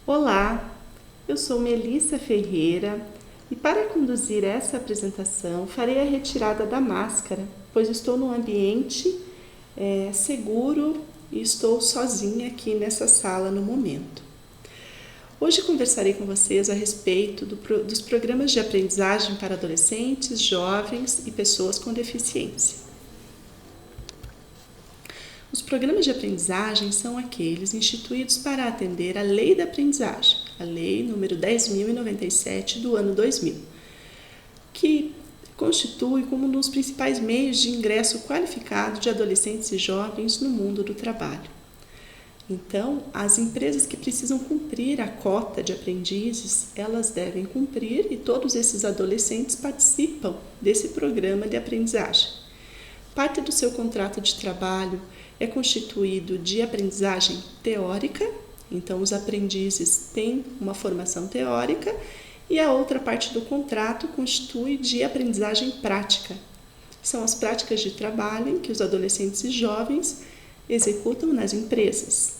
Olá, eu sou Melissa Ferreira e para conduzir essa apresentação farei a retirada da máscara, pois estou num ambiente seguro e estou sozinha aqui nessa sala no momento. Hoje conversarei com vocês a respeito dos programas de aprendizagem para adolescentes, jovens e pessoas com deficiência. Os programas de aprendizagem são aqueles instituídos para atender à Lei da Aprendizagem, a Lei número 10.097 do ano 2000, que constitui como um dos principais meios de ingresso qualificado de adolescentes e jovens no mundo do trabalho. Então, as empresas que precisam cumprir a cota de aprendizes, elas devem cumprir e todos esses adolescentes participam desse programa de aprendizagem. Parte do seu contrato de trabalho é constituído de aprendizagem teórica, então os aprendizes têm uma formação teórica, e a outra parte do contrato constitui de aprendizagem prática. São as práticas de trabalho em que os adolescentes e jovens executam nas empresas.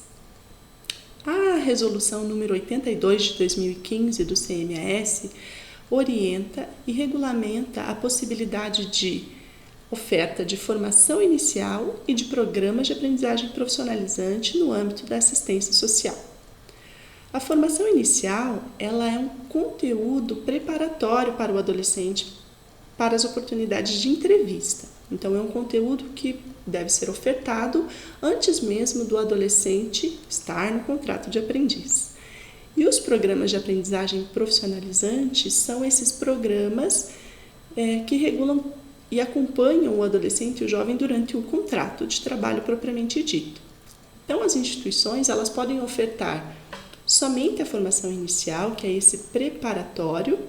A resolução número 82 de 2015 do CMAS orienta e regulamenta a possibilidade de oferta de formação inicial e de programas de aprendizagem profissionalizante no âmbito da assistência social. A formação inicial, ela é um conteúdo preparatório para o adolescente para as oportunidades de entrevista. Então, é um conteúdo que deve ser ofertado antes mesmo do adolescente estar no contrato de aprendiz. E os programas de aprendizagem profissionalizante são esses programas que regulam e acompanham o adolescente e o jovem durante o contrato de trabalho propriamente dito. Então, as instituições elas podem ofertar somente a formação inicial, que é esse preparatório,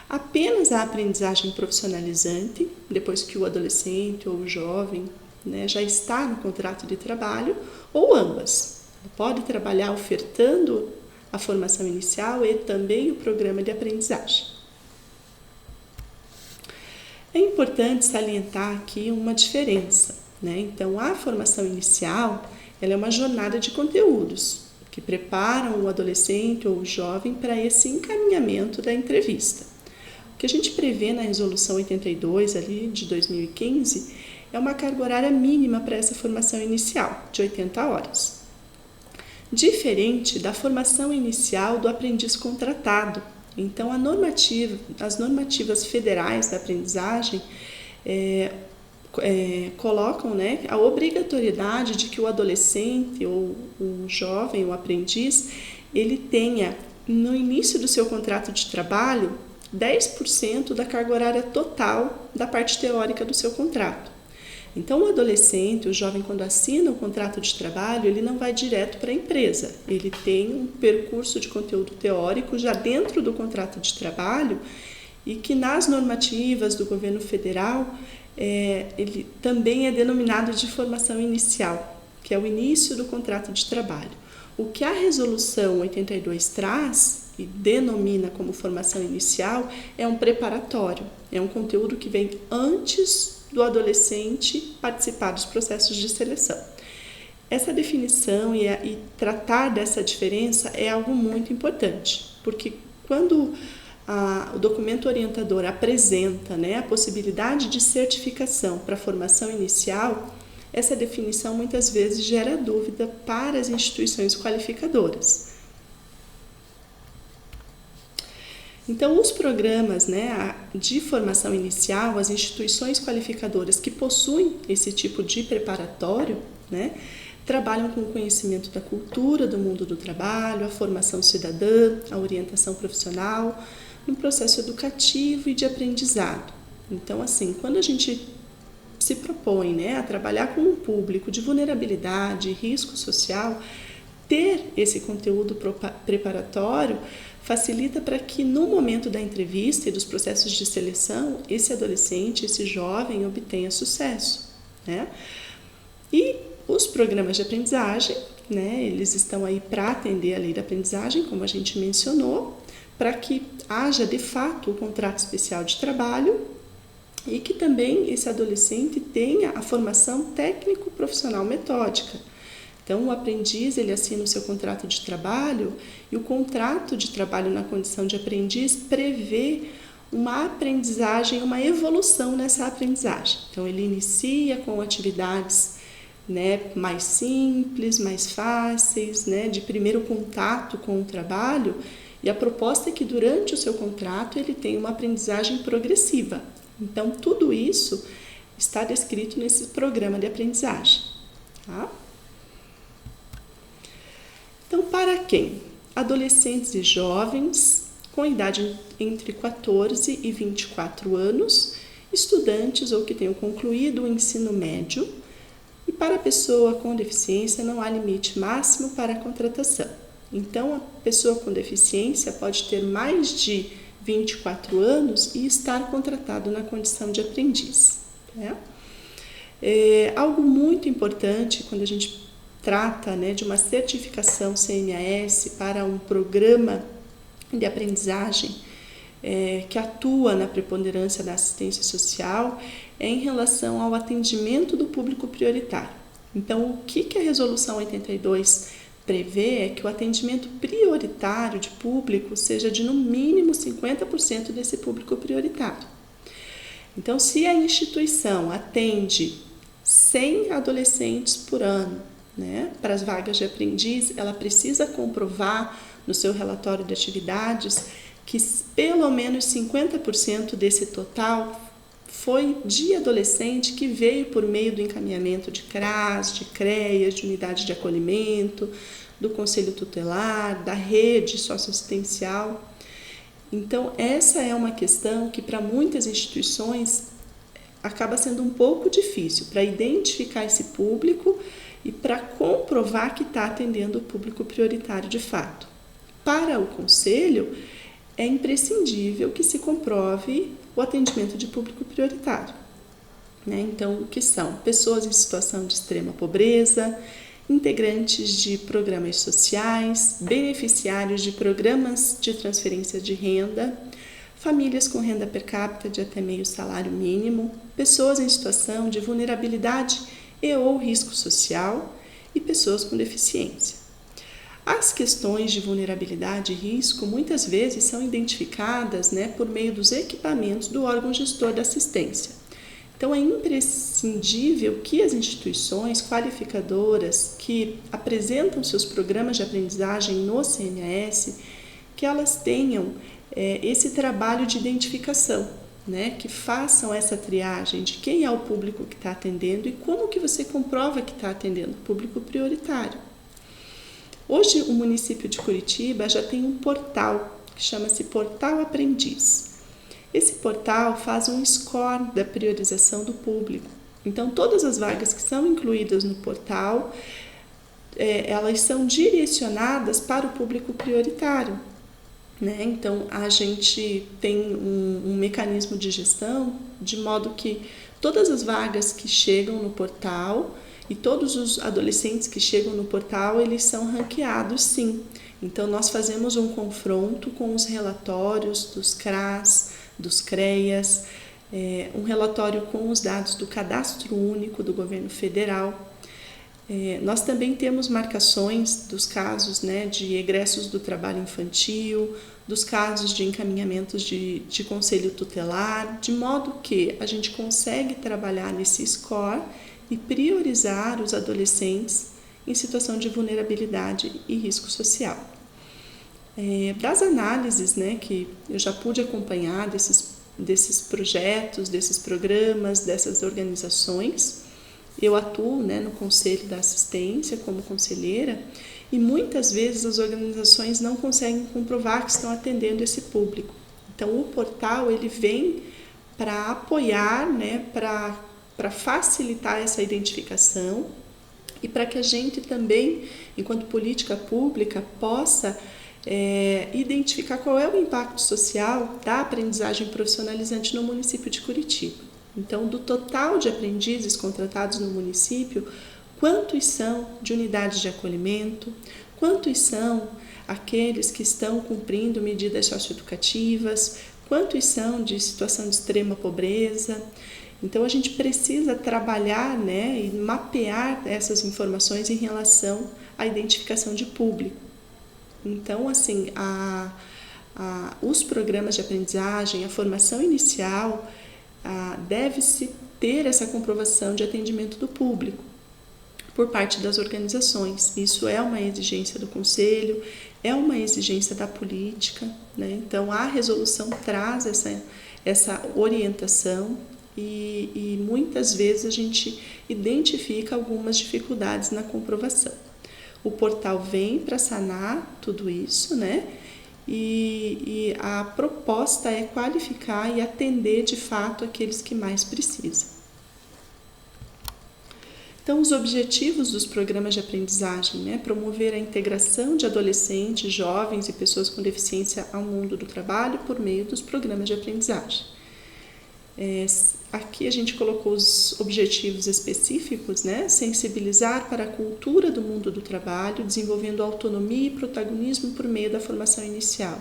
apenas a aprendizagem profissionalizante, depois que o adolescente ou o jovem já está no contrato de trabalho, ou ambas. Pode trabalhar ofertando a formação inicial e também o programa de aprendizagem. É importante salientar aqui uma diferença, Então, a formação inicial ela é uma jornada de conteúdos que preparam o adolescente ou o jovem para esse encaminhamento da entrevista. O que a gente prevê na Resolução 82 ali, de 2015 é uma carga horária mínima para essa formação inicial, de 80 horas. Diferente da formação inicial do aprendiz contratado. Então, as normativas federais da aprendizagem colocam a obrigatoriedade de que o adolescente ou o jovem, o aprendiz, ele tenha, no início do seu contrato de trabalho, 10% da carga horária total da parte teórica do seu contrato. Então, o adolescente, o jovem, quando assina o contrato de trabalho, ele não vai direto para a empresa. Ele tem um percurso de conteúdo teórico já dentro do contrato de trabalho e que nas normativas do governo federal, ele também é denominado de formação inicial, que é o início do contrato de trabalho. O que a Resolução 82 traz e denomina como formação inicial é um preparatório, é um conteúdo que vem antes do adolescente participar dos processos de seleção. Essa definição e tratar dessa diferença é algo muito importante, porque quando o documento orientador apresenta a possibilidade de certificação para a formação inicial, essa definição muitas vezes gera dúvida para as instituições qualificadoras. Então, os programas de formação inicial, as instituições qualificadoras que possuem esse tipo de preparatório, trabalham com o conhecimento da cultura, do mundo do trabalho, a formação cidadã, a orientação profissional, um processo educativo e de aprendizado. Então, assim, quando a gente se propõe a trabalhar com um público de vulnerabilidade, risco social, ter esse conteúdo preparatório facilita para que no momento da entrevista e dos processos de seleção, esse adolescente, esse jovem obtenha sucesso. E os programas de aprendizagem, eles estão aí para atender a lei da aprendizagem, como a gente mencionou, para que haja de fato o contrato especial de trabalho e que também esse adolescente tenha a formação técnico-profissional metódica, Então, o aprendiz, ele assina o seu contrato de trabalho e o contrato de trabalho na condição de aprendiz prevê uma aprendizagem, uma evolução nessa aprendizagem. Então, ele inicia com atividades, né, mais simples, mais fáceis, né, de primeiro contato com o trabalho, e a proposta é que durante o seu contrato ele tenha uma aprendizagem progressiva. Então, tudo isso está descrito nesse programa de aprendizagem. Tá? Então, para quem? Adolescentes e jovens com idade entre 14 e 24 anos, estudantes ou que tenham concluído o ensino médio, e para a pessoa com deficiência não há limite máximo para a contratação. Então, a pessoa com deficiência pode ter mais de 24 anos e estar contratado na condição de aprendiz. Né? Algo muito importante quando a gente trata, né, de uma certificação CMAS para um programa de aprendizagem que atua na preponderância da assistência social é em relação ao atendimento do público prioritário. Então, o que a Resolução 82 prevê é que o atendimento prioritário de público seja de no mínimo 50% desse público prioritário. Então, se a instituição atende 100 adolescentes por ano, né, para as vagas de aprendiz, ela precisa comprovar no seu relatório de atividades que pelo menos 50% desse total foi de adolescente que veio por meio do encaminhamento de CRAS, de CREAS, de unidade de acolhimento, do conselho tutelar, da rede socioassistencial. Então, essa é uma questão que para muitas instituições acaba sendo um pouco difícil para identificar esse público e para comprovar que está atendendo o público prioritário de fato. Para o conselho, é imprescindível que se comprove o atendimento de público prioritário. Né? Então, o que são? Pessoas em situação de extrema pobreza, integrantes de programas sociais, beneficiários de programas de transferência de renda, famílias com renda per capita de até meio salário mínimo, pessoas em situação de vulnerabilidade e ou risco social e pessoas com deficiência. As questões de vulnerabilidade e risco muitas vezes são identificadas, né, por meio dos equipamentos do órgão gestor da assistência. Então, é imprescindível que as instituições qualificadoras que apresentam seus programas de aprendizagem no CMAS, que elas tenham esse trabalho de identificação, né, que façam essa triagem de quem é o público que está atendendo e como que você comprova que está atendendo o público prioritário. Hoje, o município de Curitiba já tem um portal que chama-se Portal Aprendiz. Esse portal faz um score da priorização do público. Então, todas as vagas que são incluídas no portal, elas são direcionadas para o público prioritário. Né? Então, a gente tem um mecanismo de gestão de modo que todas as vagas que chegam no portal e todos os adolescentes que chegam no portal, eles são ranqueados, sim. Então, nós fazemos um confronto com os relatórios dos CRAS, dos CREAS, um relatório com os dados do Cadastro Único do Governo Federal. Nós também temos marcações dos casos, né, de egressos do trabalho infantil, dos casos de encaminhamentos de conselho tutelar, de modo que a gente consegue trabalhar nesse score e priorizar os adolescentes em situação de vulnerabilidade e risco social. Das análises, né, que eu já pude acompanhar desses projetos, desses programas, dessas organizações, eu atuo, né, no Conselho da Assistência como conselheira e muitas vezes as organizações não conseguem comprovar que estão atendendo esse público. Então, o portal ele vem para apoiar, né, para facilitar essa identificação e para que a gente também, enquanto política pública, possa identificar qual é o impacto social da aprendizagem profissionalizante no município de Curitiba. Então, do total de aprendizes contratados no município, quantos são de unidades de acolhimento, quantos são aqueles que estão cumprindo medidas socioeducativas, quantos são de situação de extrema pobreza. Então, a gente precisa trabalhar, né, e mapear essas informações em relação à identificação de público. Então, assim, os programas de aprendizagem, a formação inicial, deve-se ter essa comprovação de atendimento do público por parte das organizações. Isso é uma exigência do Conselho, é uma exigência da política, né? Então, a resolução traz essa orientação e muitas vezes a gente identifica algumas dificuldades na comprovação. O portal vem para sanar tudo isso, né? E a proposta é qualificar e atender de fato aqueles que mais precisam. Então, os objetivos dos programas de aprendizagem, né? Promover a integração de adolescentes, jovens e pessoas com deficiência ao mundo do trabalho por meio dos programas de aprendizagem. Aqui a gente colocou os objetivos específicos, né? Sensibilizar para a cultura do mundo do trabalho, desenvolvendo autonomia e protagonismo por meio da formação inicial.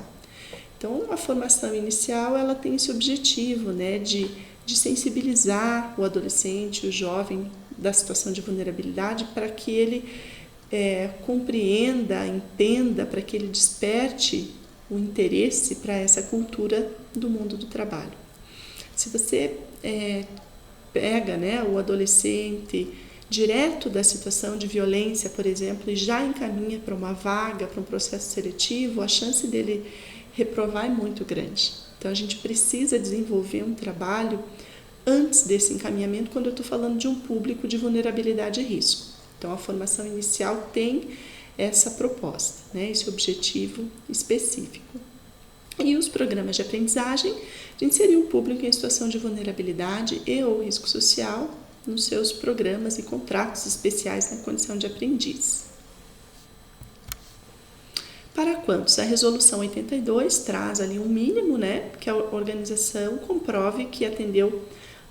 Então, a formação inicial ela tem esse objetivo, né? De sensibilizar o adolescente, o jovem da situação de vulnerabilidade para que ele compreenda, entenda, para que ele desperte o interesse para essa cultura do mundo do trabalho. Se você pega, né, o adolescente direto da situação de violência, por exemplo, e já encaminha para uma vaga, para um processo seletivo, a chance dele reprovar é muito grande. Então, a gente precisa desenvolver um trabalho antes desse encaminhamento, quando eu estou falando de um público de vulnerabilidade e risco. Então, a formação inicial tem essa proposta, né, esse objetivo específico. E os programas de aprendizagem, de inserir o público em situação de vulnerabilidade e ou risco social nos seus programas e contratos especiais na condição de aprendiz. Para quantos? A resolução 82 traz ali um mínimo, né, que a organização comprove que atendeu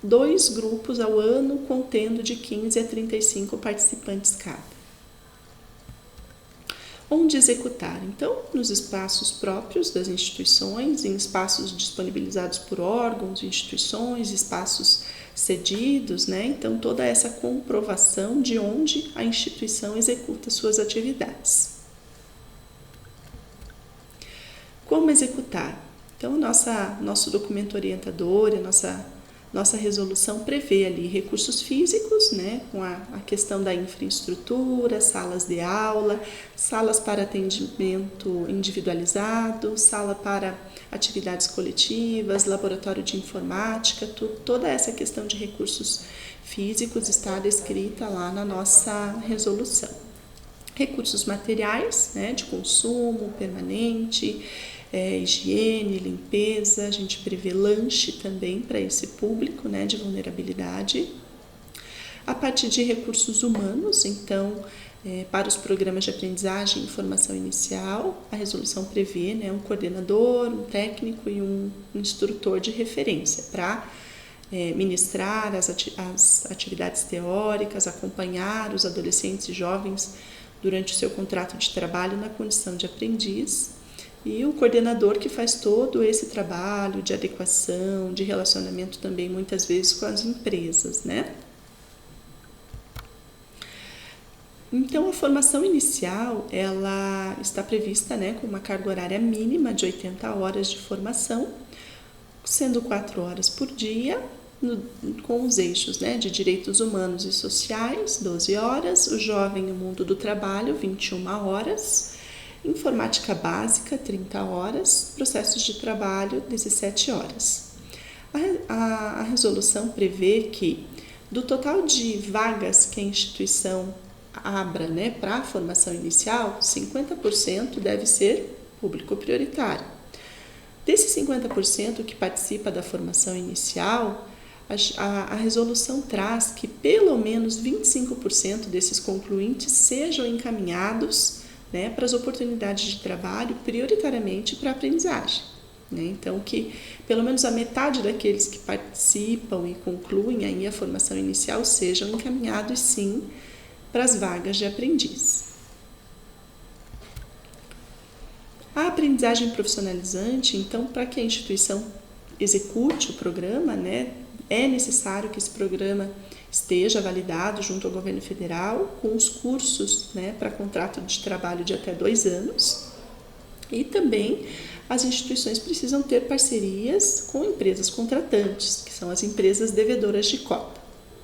2 grupos ao ano, contendo de 15 a 35 participantes cada. Onde executar? Então, nos espaços próprios das instituições, em espaços disponibilizados por órgãos, instituições, espaços cedidos, né? Então, toda essa comprovação de onde a instituição executa suas atividades. Como executar? Então, nosso documento orientador, nossa resolução prevê ali recursos físicos, né, com a questão da infraestrutura, salas de aula, salas para atendimento individualizado, sala para atividades coletivas, laboratório de informática, toda essa questão de recursos físicos está descrita lá na nossa resolução. Recursos materiais, né, de consumo permanente, higiene, limpeza, a gente prevê lanche também para esse público, né, de vulnerabilidade. A partir de recursos humanos, então, para os programas de aprendizagem e formação inicial, a resolução prevê, né, um coordenador, um técnico e um instrutor de referência para ministrar as atividades teóricas, acompanhar os adolescentes e jovens durante o seu contrato de trabalho na condição de aprendiz. E o coordenador que faz todo esse trabalho de adequação, de relacionamento também muitas vezes com as empresas, né? Então, a formação inicial, ela está prevista, né, com uma carga horária mínima de 80 horas de formação, sendo 4 horas por dia, com os eixos, né, de direitos humanos e sociais, 12 horas, o jovem e o mundo do trabalho, 21 horas, informática básica, 30 horas, processos de trabalho, 17 horas. A resolução prevê que, do total de vagas que a instituição abra, né, para a formação inicial, 50% deve ser público prioritário. Desses 50% que participa da formação inicial, a resolução traz que pelo menos 25% desses concluintes sejam encaminhados, né, para as oportunidades de trabalho, prioritariamente para a aprendizagem. Né? Então, que pelo menos a metade daqueles que participam e concluem aí a formação inicial sejam encaminhados, sim, para as vagas de aprendiz. A aprendizagem profissionalizante, então, para que a instituição execute o programa, né, é necessário que esse programa esteja validado junto ao governo federal, com os cursos, né, para contrato de trabalho de até 2 anos. E também as instituições precisam ter parcerias com empresas contratantes, que são as empresas devedoras de cota,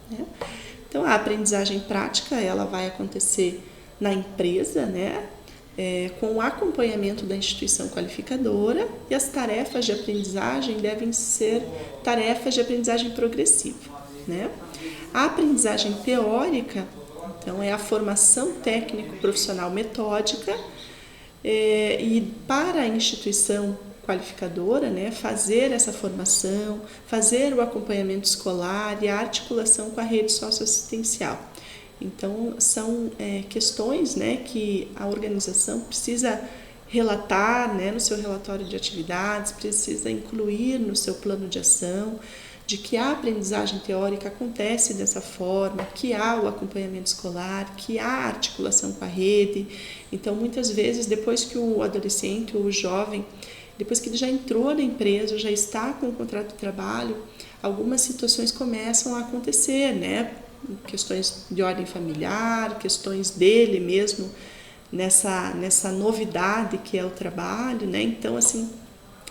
né? Então, a aprendizagem prática ela vai acontecer na empresa, né, com o acompanhamento da instituição qualificadora, e as tarefas de aprendizagem devem ser tarefas de aprendizagem progressiva, né? A aprendizagem teórica, então, é a formação técnico-profissional metódica, e para a instituição qualificadora, né, fazer essa formação, fazer o acompanhamento escolar e a articulação com a rede socioassistencial. Então, são questões, né, que a organização precisa relatar, né, no seu relatório de atividades, precisa incluir no seu plano de ação, de que a aprendizagem teórica acontece dessa forma, que há o acompanhamento escolar, que há a articulação com a rede. Então, muitas vezes, depois que o adolescente ou o jovem, depois que ele já entrou na empresa, já está com o contrato de trabalho, algumas situações começam a acontecer, né? Questões de ordem familiar, questões dele mesmo, nessa novidade que é o trabalho, né? Então, assim,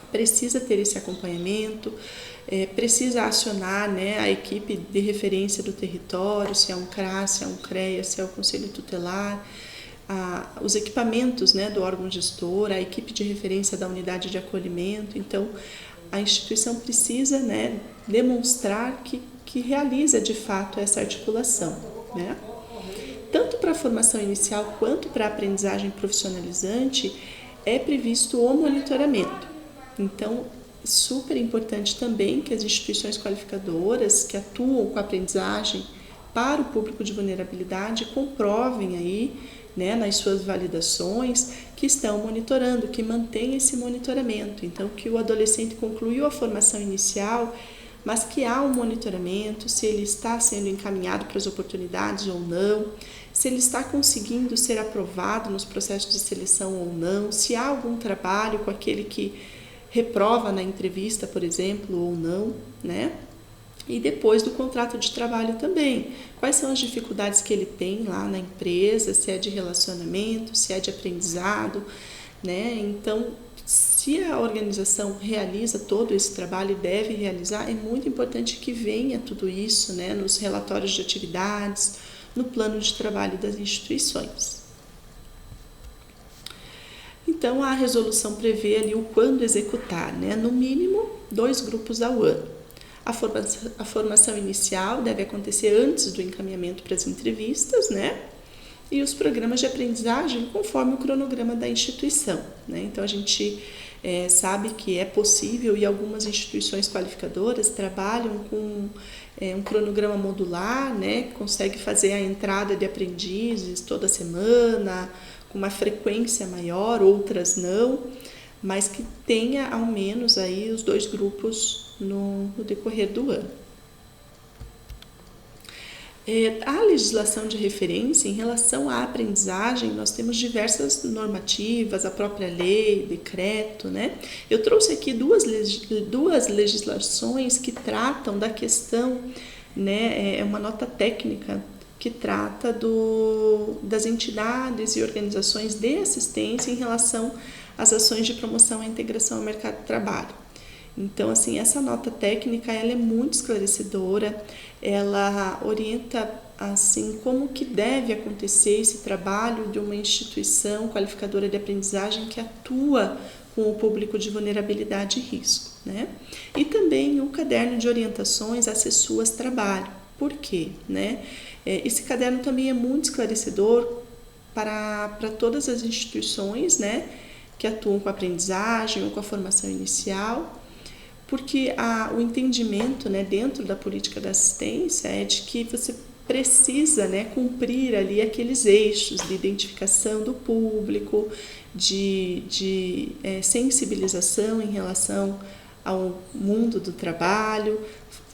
precisa ter esse acompanhamento, precisa acionar, né, a equipe de referência do território, se é um CRAS, se é um CREA, se é o Conselho Tutelar, os equipamentos, né, do órgão gestor, a equipe de referência da unidade de acolhimento. Então, a instituição precisa, né, demonstrar que realiza de fato essa articulação, né? Tanto para a formação inicial quanto para a aprendizagem profissionalizante é previsto o monitoramento. Então, super importante também que as instituições qualificadoras que atuam com a aprendizagem para o público de vulnerabilidade comprovem aí, né, nas suas validações, que estão monitorando, que mantém esse monitoramento. Então, que o adolescente concluiu a formação inicial, mas que há um monitoramento, se ele está sendo encaminhado para as oportunidades ou não, se ele está conseguindo ser aprovado nos processos de seleção ou não, se há algum trabalho com aquele que reprova na entrevista, por exemplo, ou não, né? E depois do contrato de trabalho também. Quais são as dificuldades que ele tem lá na empresa, se é de relacionamento, se é de aprendizado, né? Então, se a organização realiza todo esse trabalho e deve realizar, é muito importante que venha tudo isso, né, nos relatórios de atividades, no plano de trabalho das instituições. Então, a resolução prevê ali o quando executar, né? No mínimo 2 grupos ao ano. A formação inicial deve acontecer antes do encaminhamento para as entrevistas, né? E os programas de aprendizagem conforme o cronograma da instituição, né? Então, a gente sabe que é possível, e algumas instituições qualificadoras trabalham com um cronograma modular, né? Consegue fazer a entrada de aprendizes toda semana, com uma frequência maior, outras não, mas que tenha ao menos aí os 2 grupos no decorrer do ano. A legislação de referência em relação à aprendizagem, nós temos diversas normativas, a própria lei, decreto, né? Eu trouxe aqui duas legislações que tratam da questão, né? É uma nota técnica que trata das entidades e organizações de assistência em relação às ações de promoção à integração ao mercado de trabalho. Então, assim, essa nota técnica ela é muito esclarecedora, ela orienta assim como que deve acontecer esse trabalho de uma instituição qualificadora de aprendizagem que atua com o público de vulnerabilidade e risco, né? E também o caderno de orientações a CESUAS Trabalho. Por quê, né? Esse caderno também é muito esclarecedor para todas as instituições, né, que atuam com a aprendizagem ou com a formação inicial, porque o entendimento, né, dentro da política da assistência é de que você precisa, né, cumprir ali aqueles eixos de identificação do público, de sensibilização em relação ao mundo do trabalho,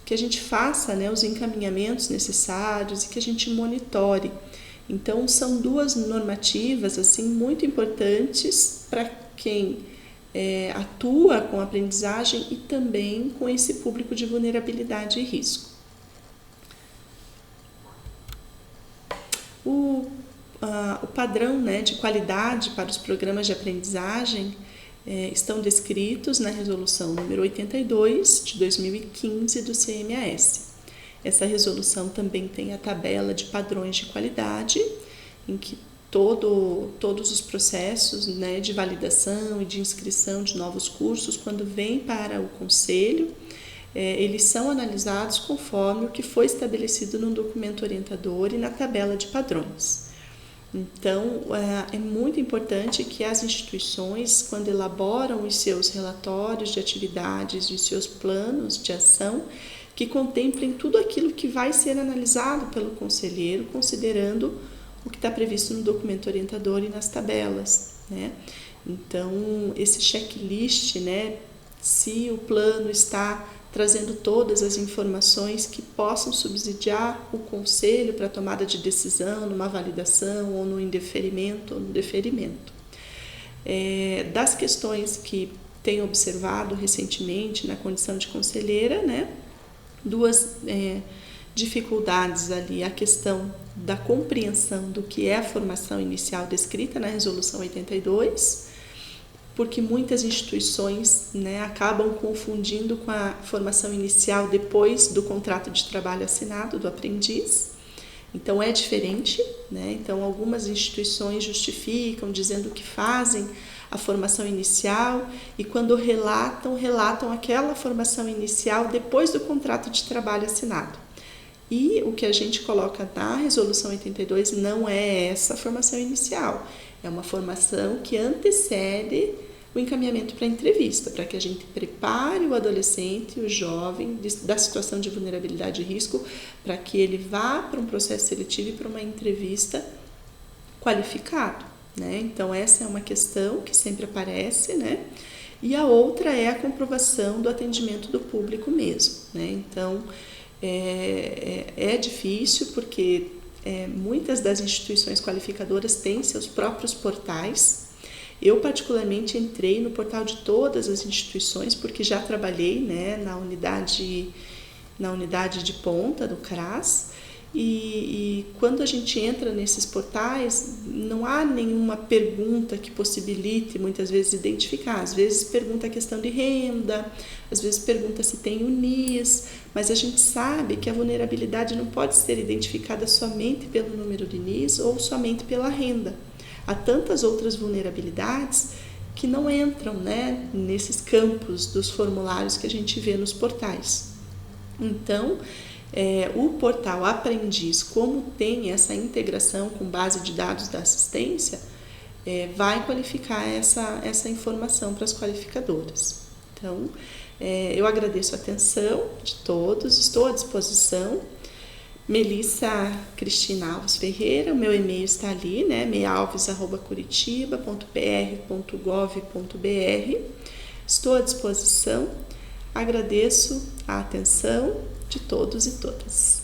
que a gente faça, né, os encaminhamentos necessários e que a gente monitore. Então, são 2 normativas assim muito importantes para quem atua com aprendizagem e também com esse público de vulnerabilidade e risco. O padrão, né, de qualidade para os programas de aprendizagem estão descritos na resolução número 82 de 2015 do CMAS. Essa resolução também tem a tabela de padrões de qualidade, em que todos os processos, né, de validação e de inscrição de novos cursos, quando vêm para o conselho, eles são analisados conforme o que foi estabelecido no documento orientador e na tabela de padrões. Então, é muito importante que as instituições, quando elaboram os seus relatórios de atividades e os seus planos de ação, que contemplem tudo aquilo que vai ser analisado pelo conselheiro, considerando o que está previsto no documento orientador e nas tabelas, né? Então, esse checklist, né, se o plano está trazendo todas as informações que possam subsidiar o conselho para a tomada de decisão, numa validação ou no indeferimento ou no deferimento. Das questões que tenho observado recentemente na condição de conselheira, né, duas dificuldades ali, a questão da compreensão do que é a formação inicial descrita na resolução 82, porque muitas instituições, né, acabam confundindo com a formação inicial depois do contrato de trabalho assinado do aprendiz. Então é diferente, né? Então algumas instituições justificam dizendo que fazem a formação inicial e quando relatam aquela formação inicial depois do contrato de trabalho assinado. E o que a gente coloca na resolução 82 não é essa formação inicial, é uma formação que antecede o encaminhamento para a entrevista, para que a gente prepare o adolescente, o jovem, da situação de vulnerabilidade e risco, para que ele vá para um processo seletivo e para uma entrevista qualificado, né? Então, essa é uma questão que sempre aparece, né? E a outra é a comprovação do atendimento do público mesmo, né? Então, é difícil porque muitas das instituições qualificadoras têm seus próprios portais. Eu particularmente entrei no portal de todas as instituições porque já trabalhei, né, na unidade de ponta do CRAS e quando a gente entra nesses portais não há nenhuma pergunta que possibilite muitas vezes identificar. Às vezes pergunta a questão de renda, às vezes pergunta se tem NIS, mas a gente sabe que a vulnerabilidade não pode ser identificada somente pelo número de NIS ou somente pela renda. Há tantas outras vulnerabilidades que não entram, né, nesses campos dos formulários que a gente vê nos portais. Então, o portal Aprendiz, como tem essa integração com base de dados da assistência, vai qualificar essa informação para as qualificadoras. Então, eu agradeço a atenção de todos, estou à disposição. Melissa Cristina Alves Ferreira, o meu e-mail está ali, né, mealves@curitiba.pr.gov.br. Estou à disposição, agradeço a atenção de todos e todas.